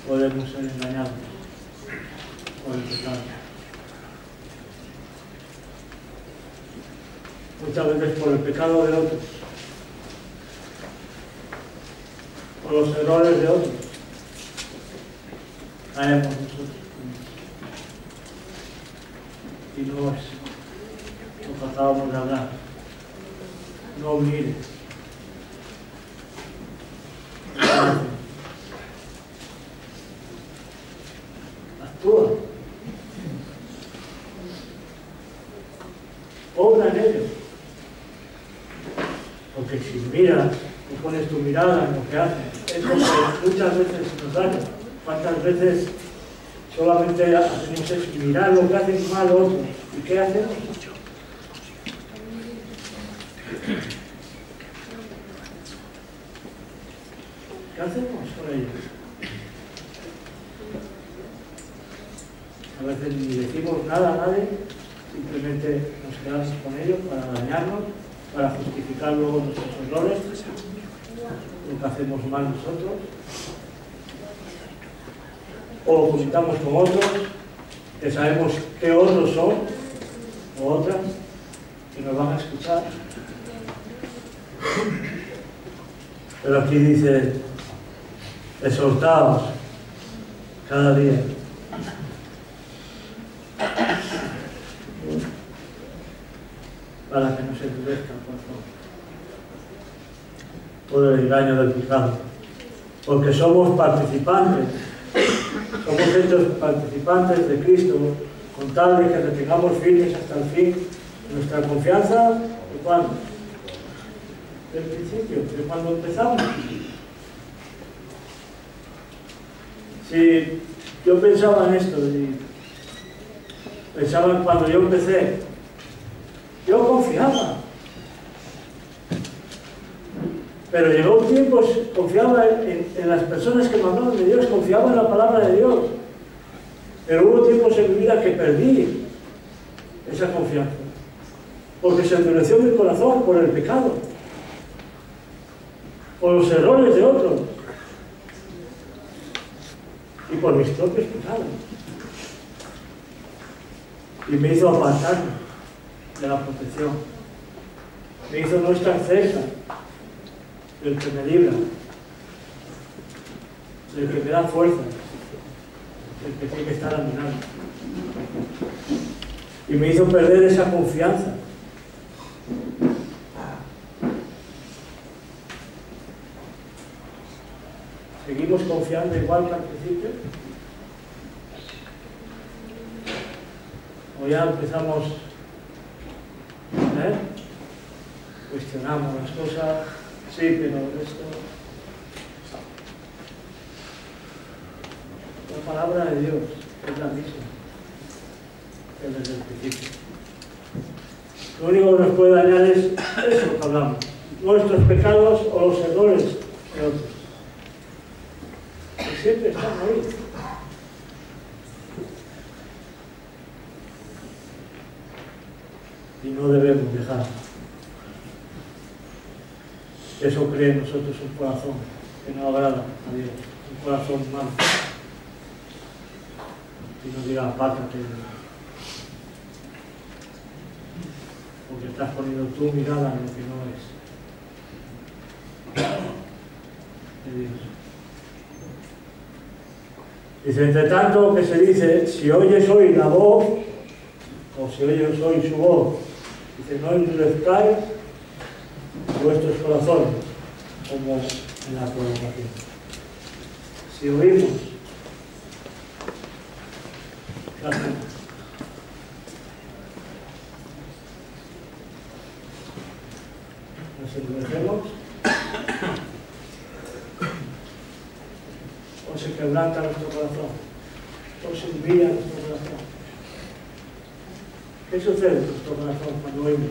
Podemos ser engañados por el pecado. Muchas veces por el pecado de otros, por los errores de otros, caemos nosotros. Y no tratábamos de hablar. No mires. Actúa. Obra en ello. Porque si miras y pones tu mirada en lo que hace, es lo que muchas veces nos daña. ¿Cuántas veces solamente hacemos es mirar lo que hacen mal otros? ¿Y qué hacemos? ¿Qué hacemos con ellos? A veces ni decimos nada a nadie, simplemente nos quedamos con ellos para dañarnos, para justificar luego nuestros errores, lo que hacemos mal nosotros, o lo comentamos con otros, que sabemos qué otros son, o otras, que nos van a escuchar. Pero aquí dice: exhortaos cada día. Para que no se endurezcan, por el engaño del pecado. Porque somos participantes, somos hechos participantes de Cristo, con tal de que retengamos firmes hasta el fin nuestra confianza. ¿De cuándo? Del principio, de cuando empezamos. Si yo pensaba en esto, y pensaba en cuando yo empecé, yo confiaba, pero llegó un tiempo, confiaba en las personas que me hablaban de Dios, confiaba en la palabra de Dios, pero hubo tiempos en mi vida que perdí esa confianza, porque se endureció mi corazón por el pecado, por los errores de otros y por mis propios pecados, y me hizo apartarme de la protección, me hizo no estar cerca del que me libra, del que me da fuerza, del que tiene que estar a mi lado, y me hizo perder esa confianza. ¿Seguimos confiando igual que al principio? ¿O ya empezamos cuestionamos las cosas? Sí, pero esto... palabra de Dios, es la misma que desde el principio. Lo único que nos puede dañar es eso que hablamos, nuestros pecados o los errores de otros, que siempre están ahí. Y no debemos dejar. Eso cree en nosotros un corazón que no agrada a Dios, un corazón malo. Y no diga, apártate, porque estás poniendo tu mirada en lo que no es de Dios. Dice, entre tanto que se dice, si oyes hoy la voz, o si oyes hoy su voz, dice, no endurezcáis vuestros corazones, como en la provocación. Si oímos, ¿qué hacemos? ¿Nos endurecemos? ¿O se quebranta nuestro corazón? ¿O se humilla nuestro corazón? ¿Qué sucede en nuestro corazón cuando oímos?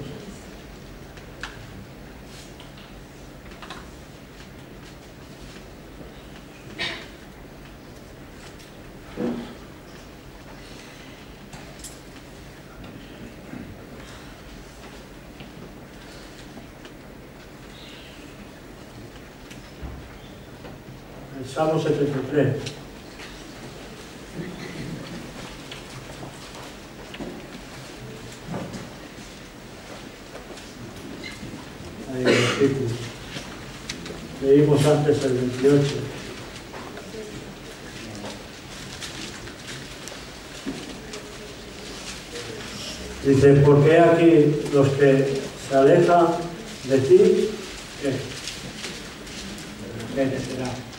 El Salmo 73. Ahí el versículo. Leímos antes el 28. Dice, porque aquí los que se alejan de ti, ¿qué? Perecerán.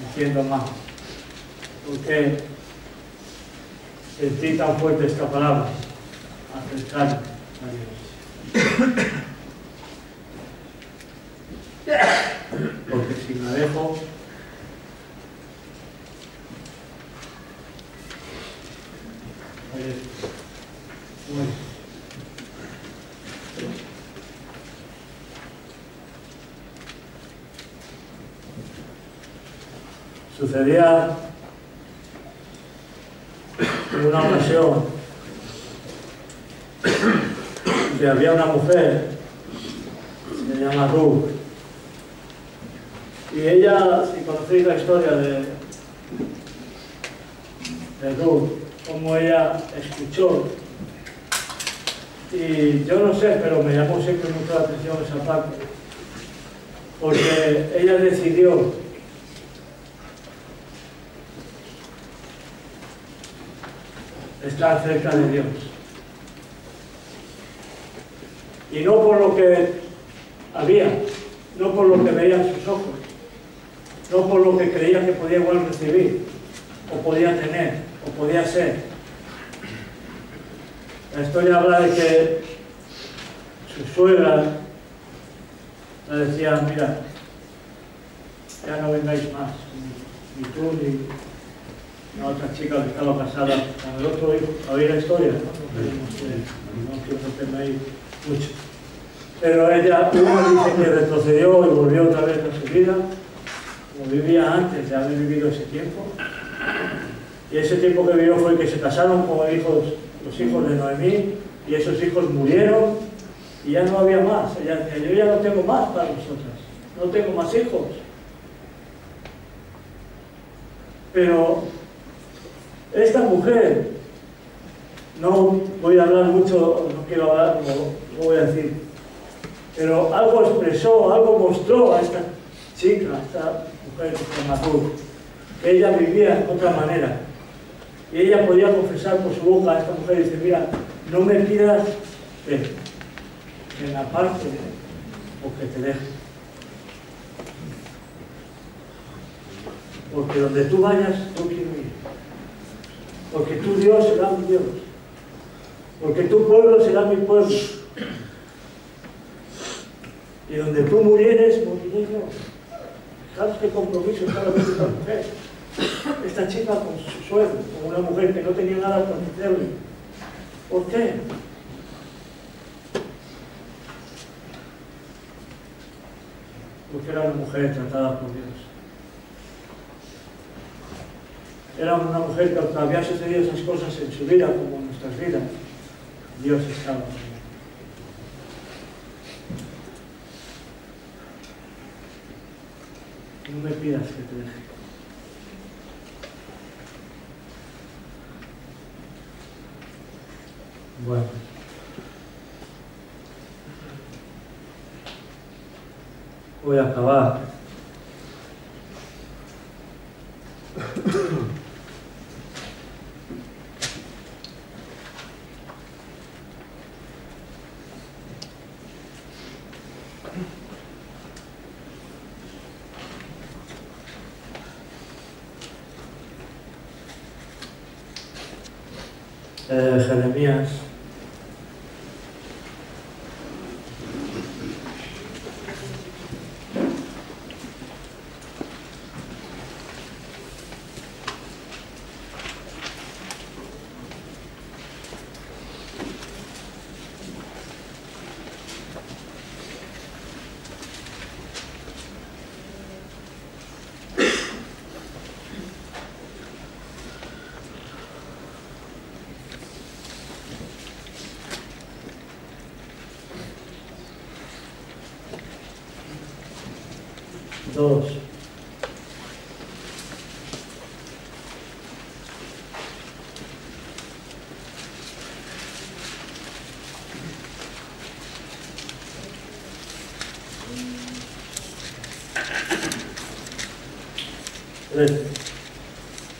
Entiendo más. Porque sentí tan fuerte esta palabra, acercarme a Dios. Porque si me alejo, bueno, sucedía en una ocasión que había una mujer, se llama Ruth, y ella, si conocéis la historia de Ruth, cómo ella escuchó, y yo no sé, pero me llamó siempre mucho la atención esa parte, porque ella decidió estar cerca de Dios. Y no por lo que había, no por lo que veían sus ojos, no por lo que creía que podía igual recibir, o podía tener, o podía ser. La historia habla de que su suegra le decía, mira, ya no vengáis más, ni tú ni la otra chica que estaba casada con el otro hijo. ¿Oí la historia? No quiero meterme ahí mucho. Pero ella, uno dice que retrocedió y volvió otra vez a su vida, como vivía antes de haber vivido ese tiempo. Y ese tiempo que vivió fue que se casaron con los hijos de Noemí, y esos hijos murieron, y ya no había más. Ella decía, yo ya no tengo más para vosotras, no tengo más hijos. Pero esta mujer, no voy a hablar mucho, no quiero hablar, no voy a decir, pero algo expresó, algo mostró a esta chica, a esta mujer que se llama Ruth, que ella vivía de otra manera. Y ella podía confesar por su boca a esta mujer y decir, mira, no me pidas que me aparte o que te deje. Porque donde tú vayas, yo quiero ir. Porque tu Dios será mi Dios. Porque tu pueblo será mi pueblo. Y donde tú murieres, moriré yo. ¿Sabes qué compromiso estaba con esta mujer? Esta chica con su suegro, con una mujer que no tenía nada para ofrecerle. ¿Por qué? Porque era una mujer tratada por Dios. Era una mujer que aunque había sucedido esas cosas en su vida, como en nuestras vidas, Dios estaba con ella. No me pidas que te deje. Bueno. Voy a acabar. Jeremías. Dos.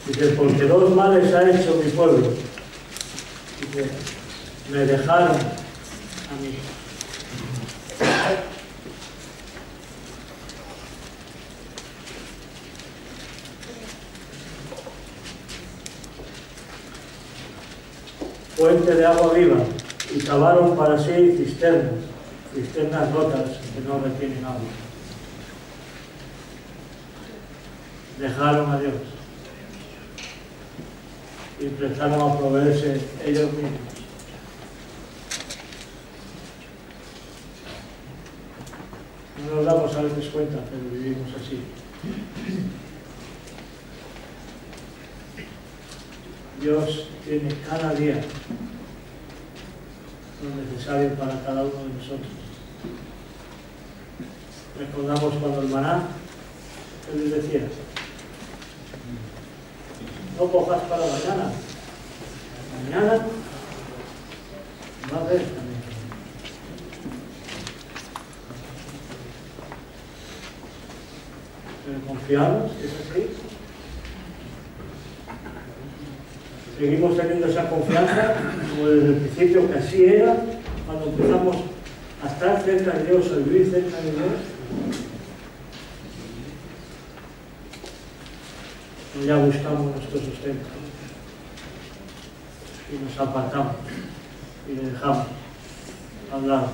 Dice, porque dos males ha hecho mi pueblo. Dice, me dejaron a mí. Fuente de agua viva, y cavaron para sí cisternas rotas que no retienen agua. Dejaron a Dios y empezaron a proveerse ellos mismos. No nos damos a veces cuenta, pero vivimos así. Dios tiene cada día lo necesario para cada uno de nosotros. Recordamos cuando el maná, Él les decía, no cojas para mañana. Mañana va a haber también. Pero confiamos, es así. Seguimos teniendo esa confianza, como desde el principio, que así era, cuando empezamos a estar cerca de Dios, a vivir cerca de Dios. Y ya buscamos nuestro sustento y nos apartamos y le dejamos al lado.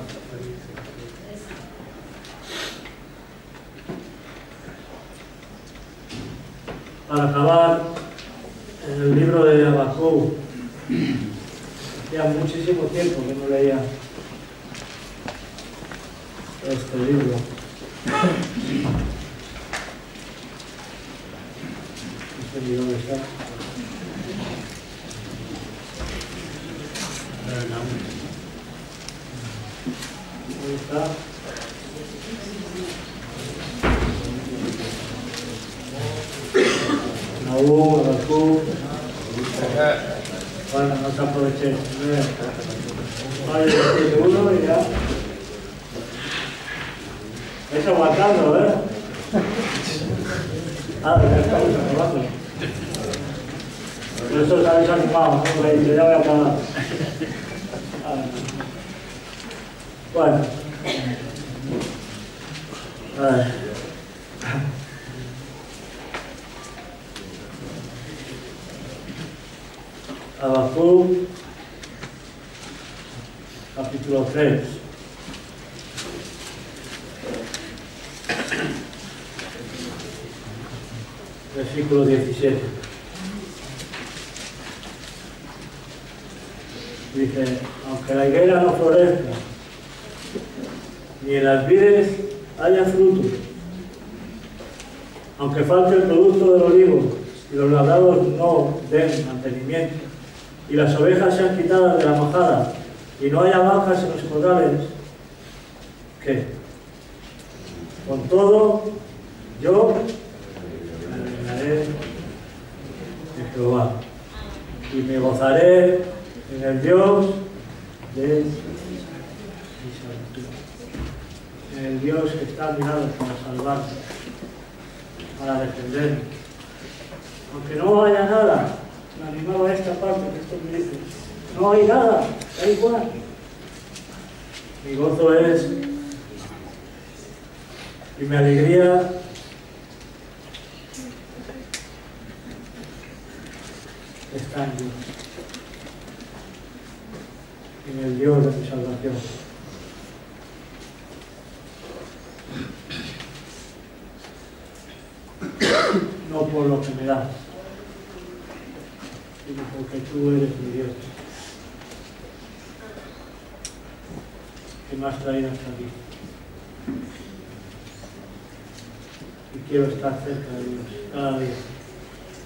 Para acabar, en el libro de Habacuc, hacía muchísimo tiempo que no leía este libro. No sé ni dónde está. ¿Dónde está? Habacuc. Bueno, no se aproveché. Vale, uno y ya. Es aguantando, ¿eh? Ya estamos acabando. Por eso os habéis animado, ¿no? Ya voy a acabar. Bueno. Habacuc, capítulo 3. versículo 17. Dice, aunque la higuera no florezca, ni en las vides haya fruto, aunque falte el producto del olivo y los labrados no den mantenimiento, y las ovejas sean quitadas de la majada, y no haya vacas en los corrales, ¿qué? Con todo, yo me alegraré de Jehová, y me gozaré en el Dios de mi salvación. En el Dios que está a mi lado para salvarme, para defenderme. Aunque no haya nada, me animaba a esta parte que esto me dice, no hay nada, da igual. Mi gozo es, y mi alegría está en Dios, en el Dios de mi salvación. No por lo que me das, sino porque tú eres mi Dios, que me has traído hasta aquí. Y quiero estar cerca de Dios cada día,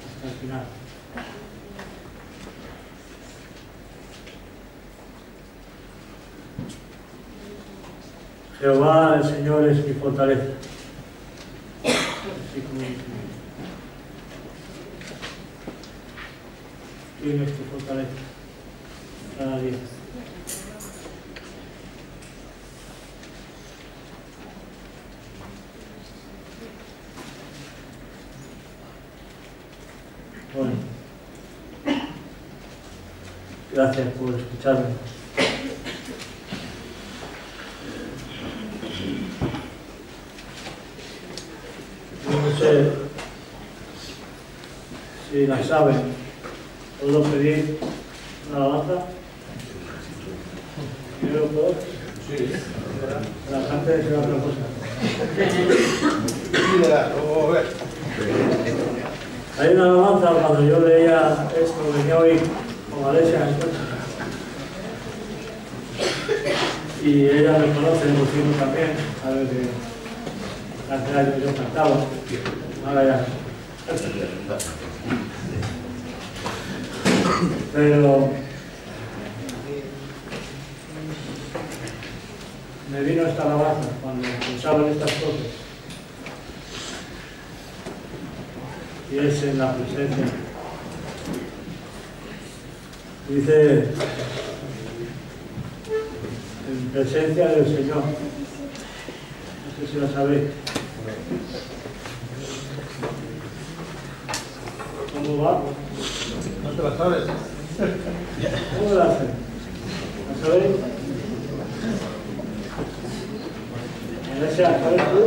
hasta el final. Jehová, el Señor, es mi fortaleza. Así como dice. ¿Quién es tu fortaleza? Cada día. Bueno. Gracias por escucharme. No sé si la saben. ¿Puedo pedir una alabanza? ¿Yo puedo? Sí. La gente será otra cosa. Hay una alabanza cuando yo leía esto, venía hoy con Alesia en coche. Y ella me conoce, Lucino también, sabe que hace años yo cantaba. Ahora ya. Pero me vino esta alabanza cuando pensaba en estas cosas. Y es en la presencia. Dice, en presencia del Señor. No sé si la sabéis. ¿Cómo va?
¿No te la sabes?
¿Cómo la hacen? ¿La sabéis? Iglesia, ¿sabes tú?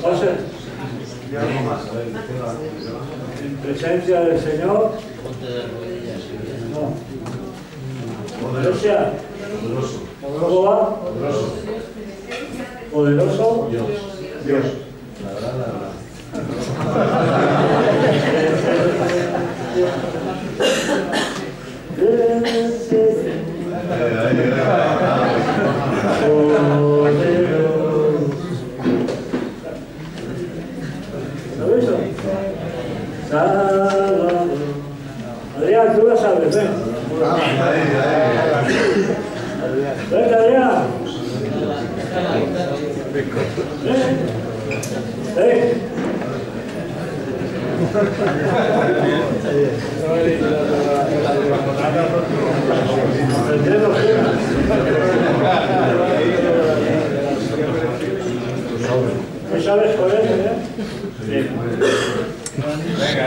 José. En presencia del Señor. No. Iglesia. ¿Cómo va? Poderoso. Dios.
La verdad.
¿Sabes eso? Salvador. Adrián, tú la sabes, ven. Ven, Adrián. Ven. Ven. ¿Tú sabes cuál es, eh? Sí. Venga,